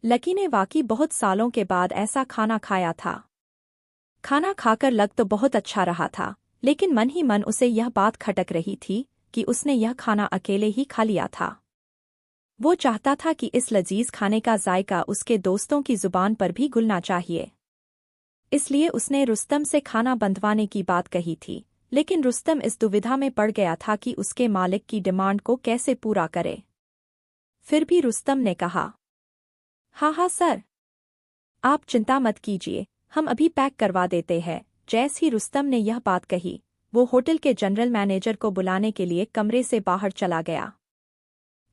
Lucky ने वाकई बहुत सालों के बाद ऐसा खाना खाया था। खाना खाकर लग तो बहुत अच्छा रहा था, लेकिन मन ही मन उसे यह बात खटक रही थी कि उसने यह खाना अकेले ही खा लिया था। वो चाहता था कि इस लजीज खाने का जायका उसके दोस्तों की जुबान पर भी घुलना चाहिए। इसलिए उसने रुस्तम से खाना बंधवाने की बात कही थी, लेकिन रुस्तम इस दुविधा में पड़ गया था कि उसके मालिक की डिमांड को कैसे पूरा करे। फिर भी रुस्तम ने कहा, हाँ हाँ सर, आप चिंता मत कीजिए, हम अभी पैक करवा देते हैं। जैस ही रुस्तम ने यह बात कही, वो होटल के जनरल मैनेजर को बुलाने के लिए कमरे से बाहर चला गया।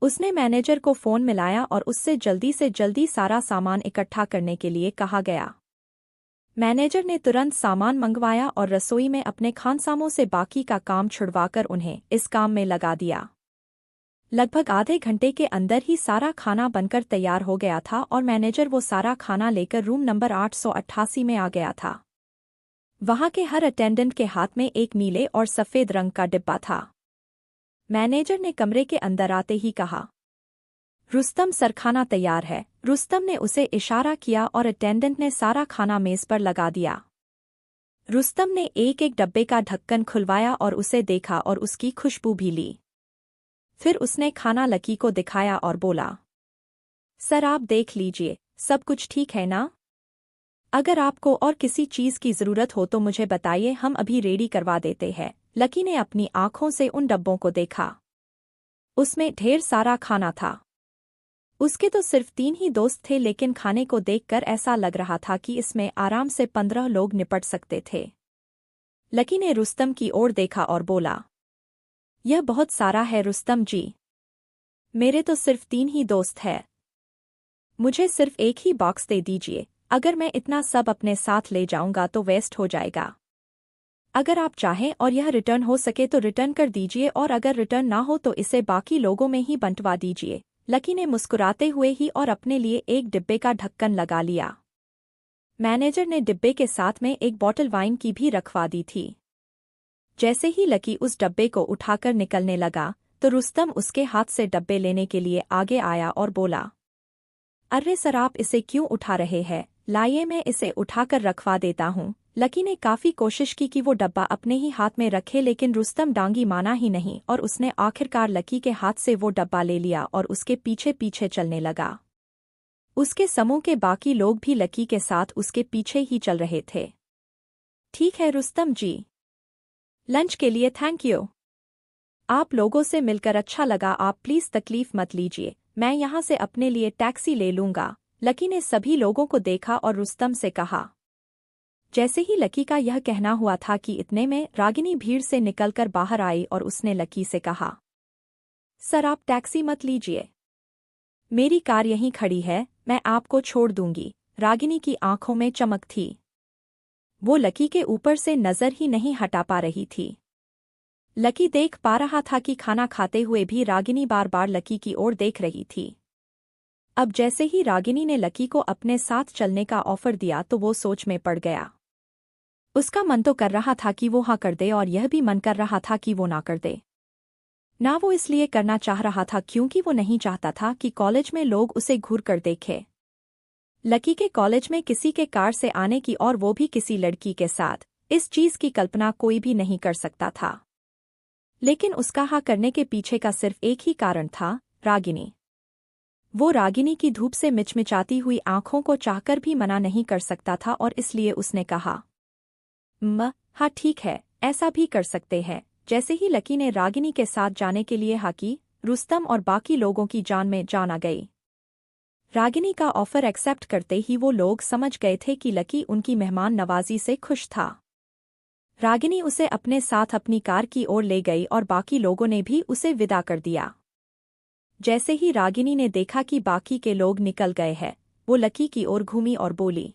उसने मैनेजर को फ़ोन मिलाया और उससे जल्दी से जल्दी सारा सामान इकट्ठा करने के लिए कहा गया। मैनेजर ने तुरंत सामान मंगवाया और रसोई में अपने खानसामों से बाकी का काम छुड़वाकर उन्हें इस काम में लगा दिया। लगभग आधे घंटे के अंदर ही सारा खाना बनकर तैयार हो गया था और मैनेजर वो सारा खाना लेकर रूम नंबर 888 में आ गया था। वहां के हर अटेंडेंट के हाथ में एक नीले और सफ़ेद रंग का डिब्बा था। मैनेजर ने कमरे के अंदर आते ही कहा, रुस्तम सर, खाना तैयार है। रुस्तम ने उसे इशारा किया और अटेंडेंट ने सारा खाना मेज पर लगा दिया। रुस्तम ने एक एक डब्बे का ढक्कन खुलवाया और उसे देखा और उसकी खुशबू भी ली। फिर उसने खाना लकी को दिखाया और बोला, सर आप देख लीजिए, सब कुछ ठीक है ना? अगर आपको और किसी चीज़ की ज़रूरत हो तो मुझे बताइए, हम अभी रेडी करवा देते हैं। लकी ने अपनी आंखों से उन डब्बों को देखा। उसमें ढेर सारा खाना था। उसके तो सिर्फ 3 ही दोस्त थे, लेकिन खाने को देखकर ऐसा लग रहा था कि इसमें आराम से 15 लोग निपट सकते थे। लकी ने रुस्तम की ओर देखा और बोला, यह बहुत सारा है रुस्तम जी। मेरे तो सिर्फ 3 ही दोस्त हैं। मुझे सिर्फ एक ही बॉक्स दे दीजिए। अगर मैं इतना सब अपने साथ ले जाऊंगा तो वेस्ट हो जाएगा। अगर आप चाहें और यह रिटर्न हो सके तो रिटर्न कर दीजिए, और अगर रिटर्न ना हो तो इसे बाकी लोगों में ही बंटवा दीजिए। लकी ने मुस्कुराते हुए ही और अपने लिए एक डिब्बे का ढक्कन लगा लिया। मैनेजर ने डिब्बे के साथ में एक बॉटल वाइन की भी रखवा दी थी। जैसे ही लकी उस डब्बे को उठाकर निकलने लगा तो रुस्तम उसके हाथ से डब्बे लेने के लिए आगे आया और बोला, अरे सर, आप इसे क्यों उठा रहे हैं? लाइए, मैं इसे उठाकर रखवा देता हूँ। लकी ने काफ़ी कोशिश की कि वो डब्बा अपने ही हाथ में रखे, लेकिन रुस्तम डांगी माना ही नहीं और उसने आखिरकार लकी के हाथ से वो डब्बा ले लिया और उसके पीछे पीछे चलने लगा। उसके समूह के बाकी लोग भी लकी के साथ उसके पीछे ही चल रहे थे। ठीक है रुस्तम जी, लंच के लिए थैंक यू। आप लोगों से मिलकर अच्छा लगा। आप प्लीज़ तकलीफ मत लीजिए, मैं यहाँ से अपने लिए टैक्सी ले लूँगा। लकी ने सभी लोगों को देखा और रुस्तम से कहा। जैसे ही लकी का यह कहना हुआ था कि इतने में रागिनी भीड़ से निकलकर बाहर आई और उसने लकी से कहा, सर आप टैक्सी मत लीजिए, मेरी कार यहीं खड़ी है, मैं आपको छोड़ दूंगी। रागिनी की आंखों में चमक थी। वो लकी के ऊपर से नजर ही नहीं हटा पा रही थी। लकी देख पा रहा था कि खाना खाते हुए भी रागिनी बार बार लकी की ओर देख रही थी। अब जैसे ही रागिनी ने लकी को अपने साथ चलने का ऑफर दिया तो वो सोच में पड़ गया। उसका मन तो कर रहा था कि वो हाँ कर दे, और यह भी मन कर रहा था कि वो ना कर दे। ना वो इसलिए करना चाह रहा था क्योंकि वो नहीं चाहता था कि कॉलेज में लोग उसे घूर कर देखें। लकी के कॉलेज में किसी के कार से आने की, और वो भी किसी लड़की के साथ, इस चीज की कल्पना कोई भी नहीं कर सकता था। लेकिन उसका हाँ करने के पीछे का सिर्फ एक ही कारण था, रागिनी। वो रागिनी की धूप से मिचमिचाती हुई आंखों को चाहकर भी मना नहीं कर सकता था, और इसलिए उसने कहा, हाँ ठीक है, ऐसा भी कर सकते हैं। जैसे ही लकी ने रागिनी के साथ जाने के लिए हाँ की, रुस्तम और बाकी लोगों की जान में जान आ गई। रागिनी का ऑफर एक्सेप्ट करते ही वो लोग समझ गए थे कि लकी उनकी मेहमान नवाजी से खुश था। रागिनी उसे अपने साथ अपनी कार की ओर ले गई और बाकी लोगों ने भी उसे विदा कर दिया। जैसे ही रागिनी ने देखा कि बाकी के लोग निकल गए हैं, वो लकी की ओर घूमी और बोली,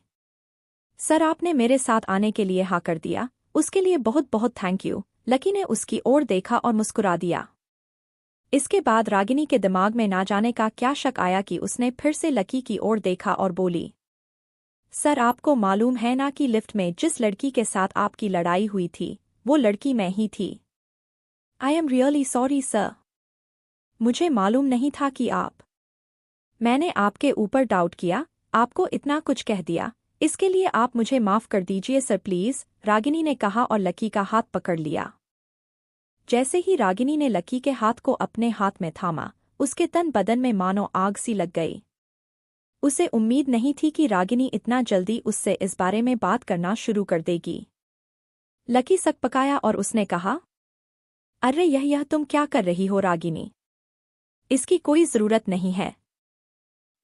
सर आपने मेरे साथ आने के लिए हाँ कर दिया, उसके लिए बहुत बहुत थैंक यू। लकी ने उसकी ओर देखा और मुस्कुरा दिया। इसके बाद रागिनी के दिमाग में ना जाने का क्या शक आया कि उसने फिर से लकी की ओर देखा और बोली, सर आपको मालूम है ना कि लिफ्ट में जिस लड़की के साथ आपकी लड़ाई हुई थी, वो लड़की मैं ही थी। I am really sorry sir, मुझे मालूम नहीं था कि आप। मैंने आपके ऊपर डाउट किया, आपको इतना कुछ कह दिया, इसके लिए आप मुझे माफ कर दीजिए सर प्लीज, रागिनी ने कहा और लकी का हाथ पकड़ लिया। जैसे ही रागिनी ने लकी के हाथ को अपने हाथ में थामा, उसके तन बदन में मानो आग सी लग गई। उसे उम्मीद नहीं थी कि रागिनी इतना जल्दी उससे इस बारे में बात करना शुरू कर देगी। लकी सकपकाया और उसने कहा, अरे यह तुम क्या कर रही हो रागिनी? इसकी कोई जरूरत नहीं है।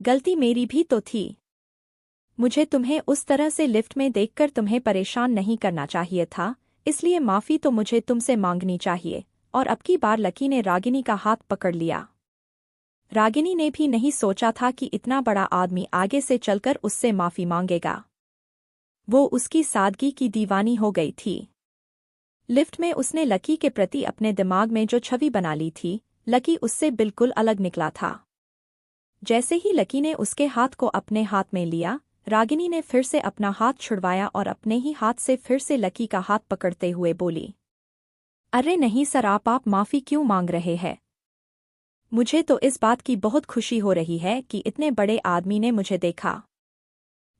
गलती मेरी भी तो थी। मुझे तुम्हें उस तरह से लिफ्ट में देखकर तुम्हें परेशान नहीं करना चाहिए था, इसलिए माफी तो मुझे तुमसे मांगनी चाहिए। और अब की बार लकी ने रागिनी का हाथ पकड़ लिया। रागिनी ने भी नहीं सोचा था कि इतना बड़ा आदमी आगे से चलकर उससे माफी मांगेगा। वो उसकी सादगी की दीवानी हो गई थी। लिफ्ट में उसने लकी के प्रति अपने दिमाग में जो छवि बना ली थी, लकी उससे बिल्कुल अलग निकला था। जैसे ही लकी ने उसके हाथ को अपने हाथ में लिया, रागिनी ने फिर से अपना हाथ छुड़वाया और अपने ही हाथ से फिर से लकी का हाथ पकड़ते हुए बोली, अरे नहीं सर, आप माफी क्यों मांग रहे हैं? मुझे तो इस बात की बहुत खुशी हो रही है कि इतने बड़े आदमी ने मुझे देखा।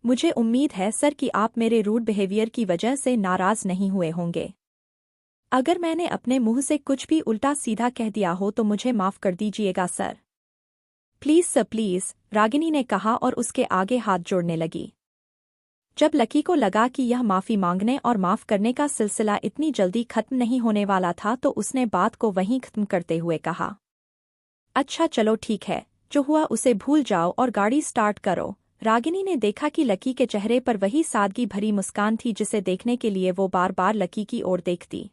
मुझे उम्मीद है सर कि आप मेरे रूड बिहेवियर की वजह से नाराज नहीं हुए होंगे। अगर मैंने अपने मुंह से कुछ भी उल्टा सीधा कह दिया हो तो मुझे माफ कर दीजिएगा sir. Please sir please, Ragini ने कहा और उसके आगे हाथ जोड़ने लगी। जब लकी को लगा कि यह माफी मांगने और माफ करने का सिलसिला इतनी जल्दी खत्म नहीं होने वाला था तो उसने बात को वहीं खत्म करते हुए कहा, अच्छा चलो ठीक है, जो हुआ उसे भूल जाओ और गाड़ी स्टार्ट करो। रागिनी ने देखा कि लकी के चेहरे पर वही सादगी भरी मुस्कान थी जिसे देखने के लिए वो बार बार लकी की ओर देखती।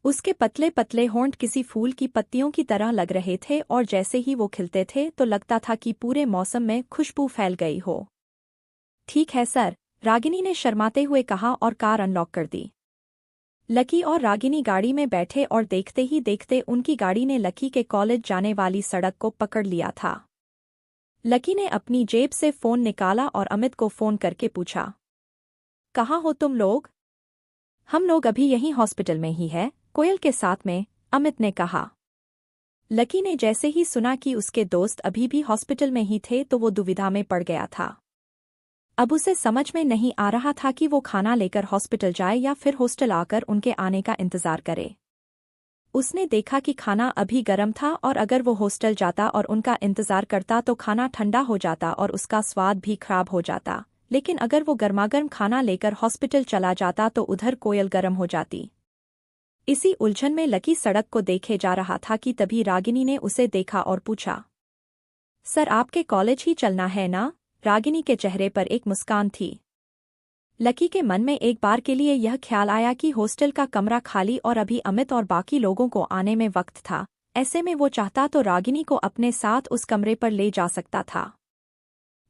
उसके पतले पतले होंठ किसी फूल की पत्तियों की तरह लग रहे थे और जैसे ही वो खिलते थे तो लगता था कि पूरे मौसम में खुशबू फैल गई हो। ठीक है सर, रागिनी ने शर्माते हुए कहा और कार अनलॉक कर दी। लकी और रागिनी गाड़ी में बैठे और देखते ही देखते उनकी गाड़ी ने लकी के कॉलेज जाने वाली सड़क को पकड़ लिया था। लकी ने अपनी जेब से फोन निकाला और अमित को फोन करके पूछा, कहाँ हो तुम लोग? हम लोग अभी यहीं हॉस्पिटल में ही है, कोयल के साथ में, अमित ने कहा। लकी ने जैसे ही सुना कि उसके दोस्त अभी भी हॉस्पिटल में ही थे तो वो दुविधा में पड़ गया था। अब उसे समझ में नहीं आ रहा था कि वो खाना लेकर हॉस्पिटल जाए या फिर हॉस्टल आकर उनके आने का इंतजार करे। उसने देखा कि खाना अभी गर्म था और अगर वो हॉस्टल जाता और उनका इंतजार करता तो खाना ठंडा हो जाता और उसका स्वाद भी खराब हो जाता, लेकिन अगर वो गर्मागर्म खाना लेकर हॉस्पिटल चला जाता तो उधर कोयल गर्म हो जाती। इसी उलझन में लकी सड़क को देखे जा रहा था कि तभी रागिनी ने उसे देखा और पूछा, सर आपके कॉलेज ही चलना है ना? रागिनी के चेहरे पर एक मुस्कान थी। लकी के मन में एक बार के लिए यह ख्याल आया कि हॉस्टल का कमरा खाली और अभी अमित और बाकी लोगों को आने में वक्त था, ऐसे में वो चाहता तो रागिनी को अपने साथ उस कमरे पर ले जा सकता था।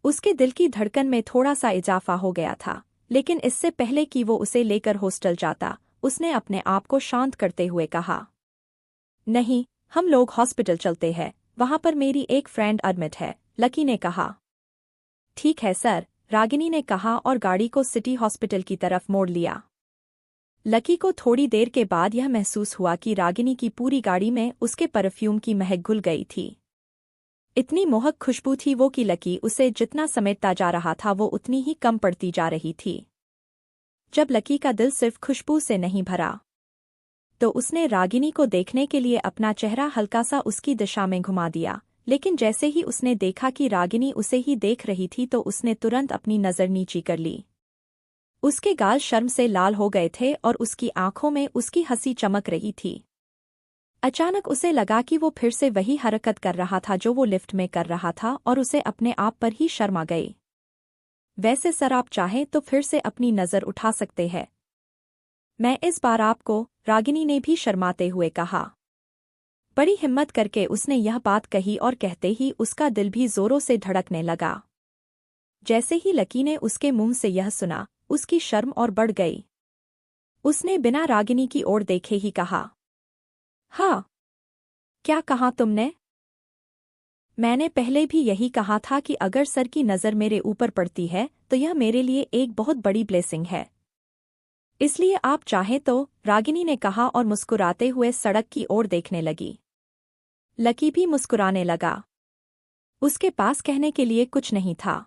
उसके दिल की धड़कन में थोड़ा सा इजाफा हो गया था, लेकिन इससे पहले कि वो उसे लेकर हॉस्टल जाता, उसने अपने आप को शांत करते हुए कहा, नहीं, हम लोग हॉस्पिटल चलते हैं, वहां पर मेरी एक फ्रेंड एडमिट है, लकी ने कहा। ठीक है सर, रागिनी ने कहा और गाड़ी को सिटी हॉस्पिटल की तरफ मोड़ लिया। लकी को थोड़ी देर के बाद यह महसूस हुआ कि रागिनी की पूरी गाड़ी में उसके परफ्यूम की महक घुल गई थी। इतनी मोहक खुशबू थी वो कि लकी उसे जितना समेटता जा रहा था वो उतनी ही कम पड़ती जा रही थी। जब लकी का दिल सिर्फ खुशबू से नहीं भरा तो उसने रागिनी को देखने के लिए अपना चेहरा हल्का सा उसकी दिशा में घुमा दिया, लेकिन जैसे ही उसने देखा कि रागिनी उसे ही देख रही थी तो उसने तुरंत अपनी नज़र नीची कर ली। उसके गाल शर्म से लाल हो गए थे और उसकी आंखों में उसकी हंसी चमक रही थी। अचानक उसे लगा कि वो फिर से वही हरकत कर रहा था जो वो लिफ्ट में कर रहा था और उसे अपने आप पर ही शर्म आ गई। वैसे सर आप चाहें तो फिर से अपनी नज़र उठा सकते हैं। मैं इस बार आपको, रागिनी ने भी शर्माते हुए कहा। बड़ी हिम्मत करके उसने यह बात कही और कहते ही उसका दिल भी जोरों से धड़कने लगा। जैसे ही लकी ने उसके मुंह से यह सुना, उसकी शर्म और बढ़ गई। उसने बिना रागिनी की ओर देखे ही कहा, हाँ, क्या कहा तुमने? मैंने पहले भी यही कहा था कि अगर सर की नज़र मेरे ऊपर पड़ती है तो यह मेरे लिए एक बहुत बड़ी ब्लेसिंग है, इसलिए आप चाहें तो, रागिनी ने कहा और मुस्कुराते हुए सड़क की ओर देखने लगी। लकी भी मुस्कुराने लगा। उसके पास कहने के लिए कुछ नहीं था।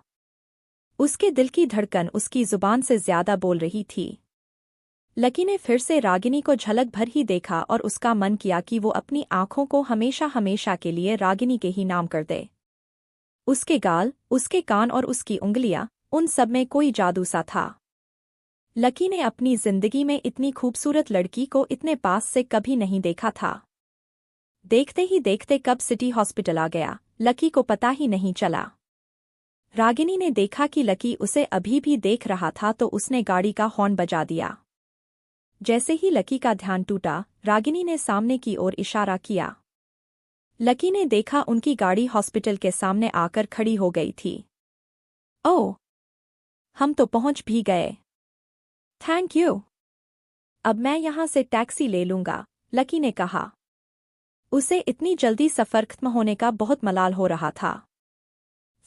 उसके दिल की धड़कन उसकी जुबान से ज्यादा बोल रही थी। लकी ने फिर से रागिनी को झलक भर ही देखा और उसका मन किया कि वो अपनी आंखों को हमेशा हमेशा के लिए रागिनी के ही नाम कर दे। उसके गाल, उसके कान और उसकी उंगलियां, उन सब में कोई जादू सा था। लकी ने अपनी जिंदगी में इतनी खूबसूरत लड़की को इतने पास से कभी नहीं देखा था। देखते ही देखते कब सिटी हॉस्पिटल आ गया, लकी को पता ही नहीं चला। रागिनी ने देखा कि लकी उसे अभी भी देख रहा था तो उसने गाड़ी का हॉर्न बजा दिया। जैसे ही लकी का ध्यान टूटा, रागिनी ने सामने की ओर इशारा किया। लकी ने देखा उनकी गाड़ी हॉस्पिटल के सामने आकर खड़ी हो गई थी। ओह, हम तो पहुंच भी गए। Thank you. अब मैं यहां से टैक्सी ले लूंगा, लकी ने कहा। उसे इतनी जल्दी सफर खत्म होने का बहुत मलाल हो रहा था।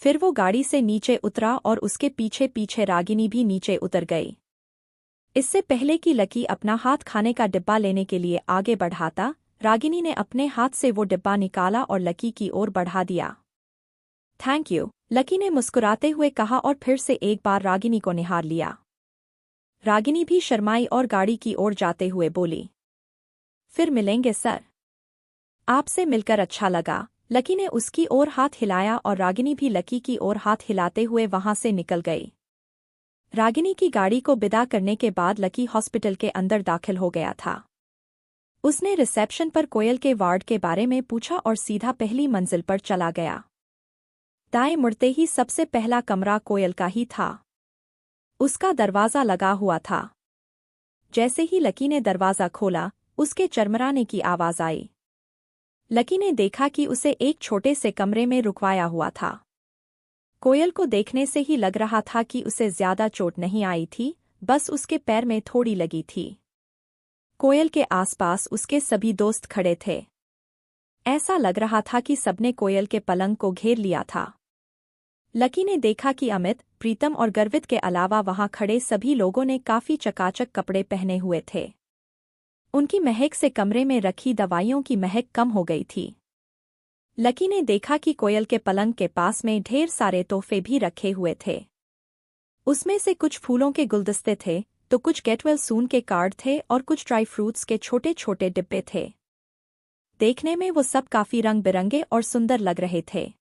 फिर वो गाड़ी से नीचे उतरा और उसके पीछे पीछे रागिनी भी नीचे उतर गई। इससे पहले कि लकी अपना हाथ खाने का डिब्बा लेने के लिए आगे बढ़ाता, रागिनी ने अपने हाथ से वो डिब्बा निकाला और लकी की ओर बढ़ा दिया। थैंक यू, लकी ने मुस्कुराते हुए कहा और फिर से एक बार रागिनी को निहार लिया। रागिनी भी शर्माई और गाड़ी की ओर जाते हुए बोली, फिर मिलेंगे सर। आपसे मिलकर अच्छा लगा, लकी ने उसकी ओर हाथ हिलाया और रागिनी भी लकी की ओर हाथ हिलाते हुए वहां से निकल गई। रागिनी की गाड़ी को विदा करने के बाद लकी हॉस्पिटल के अंदर दाखिल हो गया था। उसने रिसेप्शन पर कोयल के वार्ड के बारे में पूछा और सीधा पहली मंजिल पर चला गया। दाएं मुड़ते ही सबसे पहला कमरा कोयल का ही था। उसका दरवाज़ा लगा हुआ था। जैसे ही लकी ने दरवाज़ा खोला, उसके चरमराने की आवाज़ आई। लकी ने देखा कि उसे एक छोटे से कमरे में रुकवाया हुआ था। कोयल को देखने से ही लग रहा था कि उसे ज्यादा चोट नहीं आई थी, बस उसके पैर में थोड़ी लगी थी। कोयल के आसपास उसके सभी दोस्त खड़े थे। ऐसा लग रहा था कि सबने कोयल के पलंग को घेर लिया था। लकी ने देखा कि अमित, प्रीतम और गर्वित के अलावा वहां खड़े सभी लोगों ने काफी चकाचक कपड़े पहने हुए थे। उनकी महक से कमरे में रखी दवाइयों की महक कम हो गई थी। लकी ने देखा कि कोयल के पलंग के पास में ढेर सारे तोहफे भी रखे हुए थे। उसमें से कुछ फूलों के गुलदस्ते थे, तो कुछ गेट वेल सून के कार्ड थे और कुछ ड्राई फ्रूट्स के छोटे छोटे डिब्बे थे। देखने में वो सब काफी रंग बिरंगे और सुंदर लग रहे थे।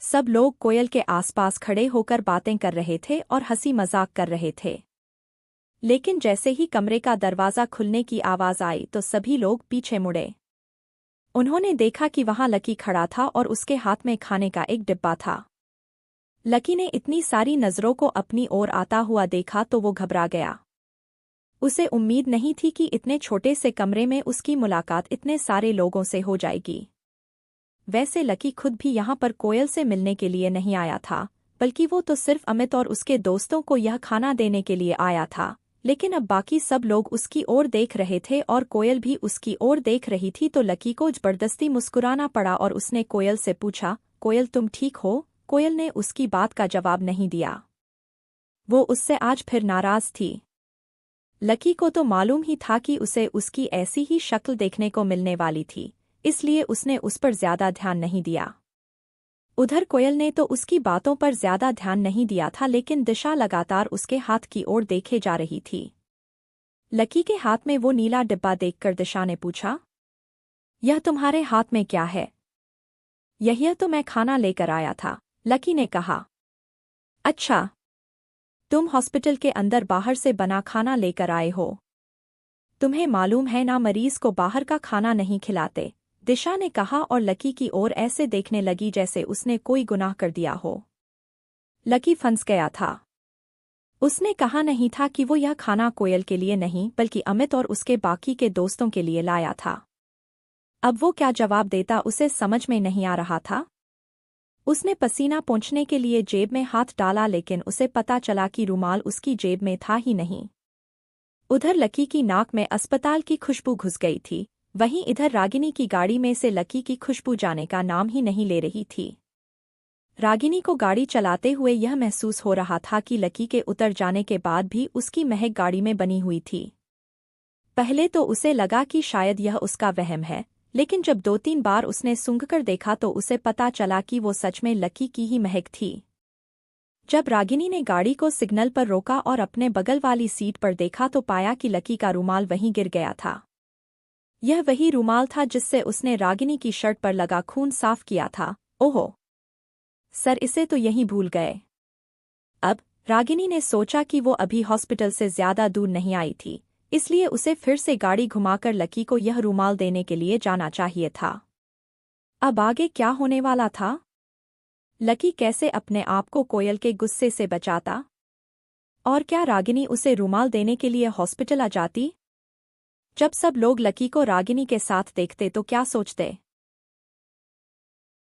सब लोग कोयल के आसपास खड़े होकर बातें कर रहे थे और हंसी मजाक कर रहे थे। लेकिन जैसे ही कमरे का दरवाज़ा खुलने की आवाज़ आई तो सभी लोग पीछे मुड़े। उन्होंने देखा कि वहां लकी खड़ा था और उसके हाथ में खाने का एक डिब्बा था। लकी ने इतनी सारी नज़रों को अपनी ओर आता हुआ देखा तो वो घबरा गया। उसे उम्मीद नहीं थी कि इतने छोटे से कमरे में उसकी मुलाकात इतने सारे लोगों से हो जाएगी। वैसे लकी खुद भी यहाँ पर कोयल से मिलने के लिए नहीं आया था, बल्कि वो तो सिर्फ अमित और उसके दोस्तों को यह खाना देने के लिए आया था। लेकिन अब बाकी सब लोग उसकी ओर देख रहे थे और कोयल भी उसकी ओर देख रही थी तो लकी को जबरदस्ती मुस्कुराना पड़ा और उसने कोयल से पूछा, कोयल तुम ठीक हो? कोयल ने उसकी बात का जवाब नहीं दिया। वो उससे आज फिर नाराज थी। लकी को तो मालूम ही था कि उसे उसकी ऐसी ही शक्ल देखने को मिलने वाली थी, इसलिए उसने उस पर ज्यादा ध्यान नहीं दिया। उधर कोयल ने तो उसकी बातों पर ज्यादा ध्यान नहीं दिया था, लेकिन दिशा लगातार उसके हाथ की ओर देखे जा रही थी। लकी के हाथ में वो नीला डिब्बा देखकर दिशा ने पूछा, यह तुम्हारे हाथ में क्या है? यही तो मैं खाना लेकर आया था, लकी ने कहा। अच्छा, तुम हॉस्पिटल के अंदर बाहर से बना खाना लेकर आए हो। तुम्हें मालूम है ना, मरीज को बाहर का खाना नहीं खिलाते, दिशा ने कहा और लकी की ओर ऐसे देखने लगी जैसे उसने कोई गुनाह कर दिया हो। लकी फंस गया था। उसने कहा नहीं था कि वो यह खाना कोयल के लिए नहीं बल्कि अमित और उसके बाकी के दोस्तों के लिए लाया था। अब वो क्या जवाब देता उसे समझ में नहीं आ रहा था। उसने पसीना पोंछने के लिए जेब में हाथ डाला, लेकिन उसे पता चला कि रुमाल उसकी जेब में था ही नहीं। उधर लकी की नाक में अस्पताल की खुशबू घुस गई थी, वहीं इधर रागिनी की गाड़ी में से लकी की खुशबू जाने का नाम ही नहीं ले रही थी। रागिनी को गाड़ी चलाते हुए यह महसूस हो रहा था कि लकी के उतर जाने के बाद भी उसकी महक गाड़ी में बनी हुई थी। पहले तो उसे लगा कि शायद यह उसका वहम है, लेकिन जब 2-3 बार उसने सूंघकर देखा तो उसे पता चला कि वो सच में लकी की ही महक थी। जब रागिनी ने गाड़ी को सिग्नल पर रोका और अपने बगल वाली सीट पर देखा तो पाया कि लकी का रुमाल वहीं गिर गया था। यह वही रुमाल था जिससे उसने रागिनी की शर्ट पर लगा खून साफ किया था। ओहो सर, इसे तो यहीं भूल गए। अब रागिनी ने सोचा कि वो अभी हॉस्पिटल से ज्यादा दूर नहीं आई थी, इसलिए उसे फिर से गाड़ी घुमाकर लकी को यह रुमाल देने के लिए जाना चाहिए था। अब आगे क्या होने वाला था? लकी कैसे अपने आप को कोयल के गुस्से से बचाता? और क्या रागिनी उसे रुमाल देने के लिए हॉस्पिटल आ जाती? जब सब लोग लकी को रागिनी के साथ देखते तो क्या सोचते?